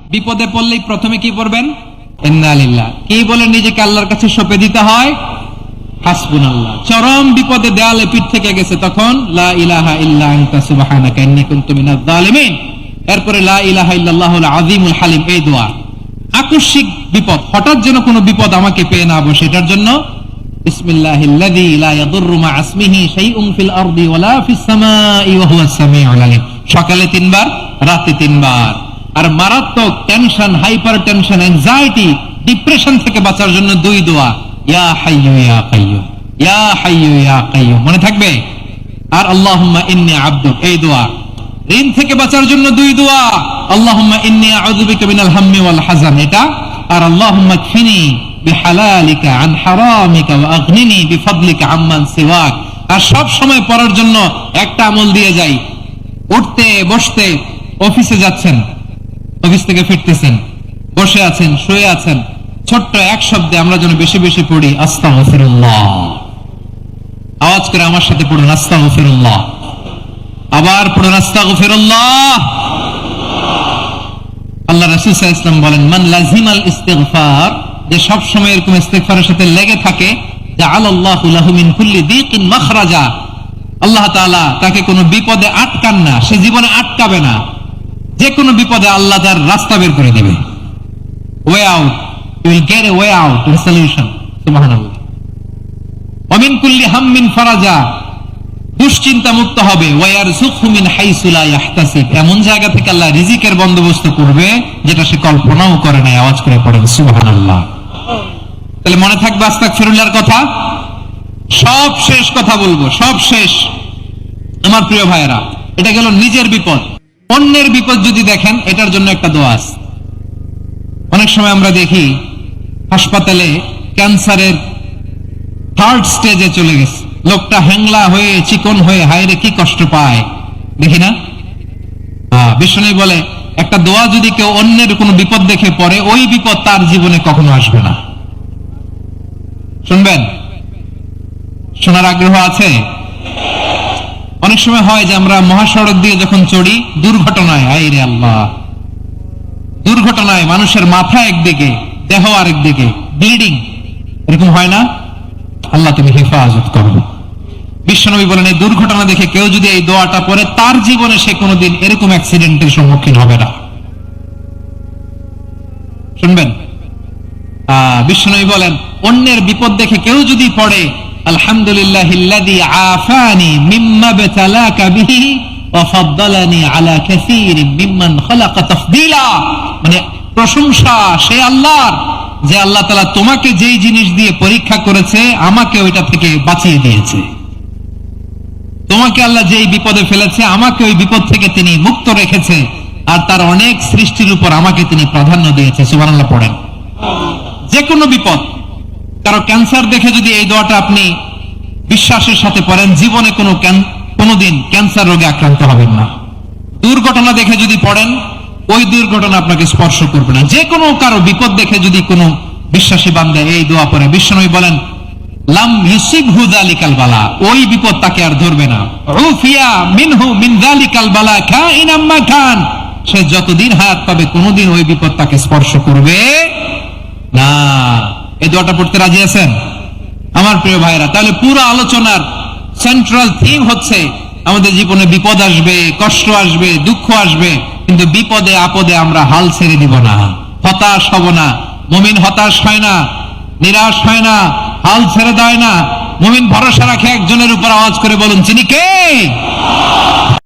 বিপদে পড়লেই প্রথমে কি পড়বেন? ইন্না লিল্লাহ। কি বলে নিজেকে আল্লাহর কাছে সঁপে দিতে হয়? হাসবুনাল্লাহ। চরম বিপদে দেয়ালে পিঠ থেকে গেছে, তখন লা ইলাহা ইল্লা আনতা সুবহানাকা ইন্নী কুনতু মিনাজ জালিমিন। এরপরে লা ইলাহা ইল্লাল্লাহুল আযীমুল হালিম, এই দোয়া। আকস্মিক বিপদ, হঠাৎ যেন কোনো বিপদ আমাকে পেয়ে না বসে, এটার জন্য বিসমিল্লাহিল্লাযী লা ইয়াদুররু মা ইসমিহি শাইউন ফিল আরদি ওয়ালা ফিস সামাই ওয়া হুয়াস সামিউল আলীম। সকালে 3 বার, রাতে 3 বার। আর মারাত্মক tension, hyper tension, anxiety, depression থেকে বাঁচার জন্য 2 দোয়া, ইয়া হাইয়্যু ইয়া কাইয়্যুম, ইয়া হাইয়্যু ইয়া কাইয়্যুম, মনে থাকবে? আর আল্লাহুম্মা ইন্নী আবদুক, এই দোয়া। ঋণ থেকে বাঁচার জন্য 2 দোয়া, আল্লাহুম্মা ইন্নী আউযু বিকা মিনাল হাম্মি ওয়াল হাযান, এটা। আর আল্লাহুম্মা কফিনি বিহালালিকা আন হারামিকা ওয়া আগনিনি বিফাদলিকা আম্মান সিওয়াক। আর সব সময় পড়ার জন্য একটা আমল দিয়ে যাই, উঠতে বসতে, অফিসে যাচ্ছেন, অফিস থেকে ফিরতেছেন, বসে আছেন, শুয়ে আছেন, ছোট্ট এক শব্দে আমরা যেন বেশি বেশি পড়ি আস্তাগফিরুল্লাহ। আওয়াজ করে আমার সাথে পড়ুন আস্তাগফিরুল্লাহ। আবার পড়ুন আস্তাগফিরুল্লাহ। আল্লাহ রাসূল সাল্লাল্লাহু আলাইহি ওয়াসাল্লাম বলেন, মান লাজিমাল ইস্তিগফার, যে সব সময় এরকম ইস্তিগফারের সাথে লেগে থাকে, জাআলাল্লাহু লাহু মিন কুল্লি দিকিন মাখরাজা, আল্লাহ তাআলা তাকে কোনো বিপদে আটকান না, সে জীবনে আটকাবে না, যে কোনো বিপদে আল্লাহ তার রাস্তা বের করে দিবে। Way out, you will get a way out, a solution. সুবহানাল্লাহ। ওয়া মিন কুল্লি হাম্মিন ফারাজা, দুশ্চিন্তা মুক্ত হবে। ওয়ায়ারযুকহু মিন হাইসু লা ইয়াহতাসিব, এমন জায়গা থেকে আল্লাহ রিজিকের বন্দোবস্ত করবে যেটা সে কল্পনাও করে নাই। আওয়াজ করে পড়েন সুবহানাল্লাহ। তাহলে মনে থাকবে আস্তাগফিরুল্লাহর কথা। সব শেষ কথা বলবো, সব শেষ আমার প্রিয় ভাইয়েরা। এটা গেল নিজের বিপদ। অন্যের বিপদ যদি দেখেন, এটার জন্য একটা দোয়া আছে। অনেক সময় আমরা দেখি হাসপাতালে ক্যান্সারের 3rd স্টেজে চলে গেছে, লোকটা হ্যাংলা হয়ে, চিকন হয়ে, হায়রে কি কষ্ট পায়, দেখি না? বিষ্ণু বলে, একটা দোয়া যদি কেউ অন্যের কোনো বিপদ দেখে পড়ে, ওই বিপদ তার জীবনে কখনো আসবে না। শুনবেন? শোনার আগ্রহ আছে? অনেক সময় হয় যে আমরা মহাসড়ক দিয়ে যখন চড়ি, দুর্ঘটনায়, হায়রে আল্লাহ, দুর্ঘটনায় মানুষের মাথা একদিকে, দেহ আরেকদিকে, ব্লিডিং, এরকম হয় না? আল্লাহ তুমি হেফাজত করো। বিশ্বনবী বলেন, এই দুর্ঘটনা দেখে কেউ যদি এই দোয়াটা পড়ে, তার জীবনে সে কোনোদিন এরকম অ্যাক্সিডেন্টের সম্মুখীন হবে না। শুনবেন? বিশ্বনবী বলেন, অন্যের বিপদ দেখে কেউ যদি পড়ে, আলহামদুলিল্লাহিল্লাযী আফানি মিম্মা বতালাকা বিহি ওয়া ফাদ্দালানি আলা কাসীরিন মিম্মান খালাকা তাফদীলা, মানে প্রশংসা সে আল্লাহর, যে আল্লাহ তাআলা তোমাকে যেই জিনিস দিয়ে পরীক্ষা করেছে, আমাকে ওইটা থেকে বাঁচিয়ে দিয়েছে। তোমাকে আল্লাহ যেই বিপদে ফেলেছে, আমাকে ওই বিপদ থেকে তিনি মুক্ত রেখেছে, আর তার অনেক সৃষ্টির উপর আমাকে তিনি প্রাধান্য দিয়েছে। সুবহানাল্লাহ পড়েন। যে কোনো বিপদ, কারো ক্যান্সার দেখে যদি এই দোয়াটা আপনি বিশ্বাসের সাথে পড়েন, জীবনে কোনোদিন ক্যান্সার রোগে আক্রান্ত হবেন না। দুর্ঘটনা দেখে যদি পড়েন, ওই দুর্ঘটনা আপনাকে স্পর্শ করবে না। যে কোনো কারো বিপদ দেখে যদি কোনো বিশ্বাসী বান্দা এই দোয়া পড়ে, বিশ্বনবী বলেন, লাম ইউসিবহু যালিকাল বালা, ওই বিপদ তাকে আর ধরবে না। উফিয়া মিনহু মিন যালিকাল বালা কাইনাম মা কান, সে যতদিন হায়াত পাবে কোনোদিন ওই বিপদ তাকে স্পর্শ করবে না। এই দোয়াটা পড়তে রাজি আছেন আমার প্রিয় ভাইরা? তাহলে পুরো আলোচনার সেন্ট্রাল থিম হচ্ছে, আমাদের জীবনে বিপদ আসবে, কষ্ট আসবে, দুঃখ আসবে, কিন্তু বিপদে আপদে আমরা হাল ছেড়ে দিব না, হতাশ হব না। মুমিন হতাশ হয় না, নিরাশ হয় না, হাল ছেড়ে দেয় না। মুমিন ভরসা রাখে একজনের উপর। আওয়াজ করে বলুন, তিনি কে?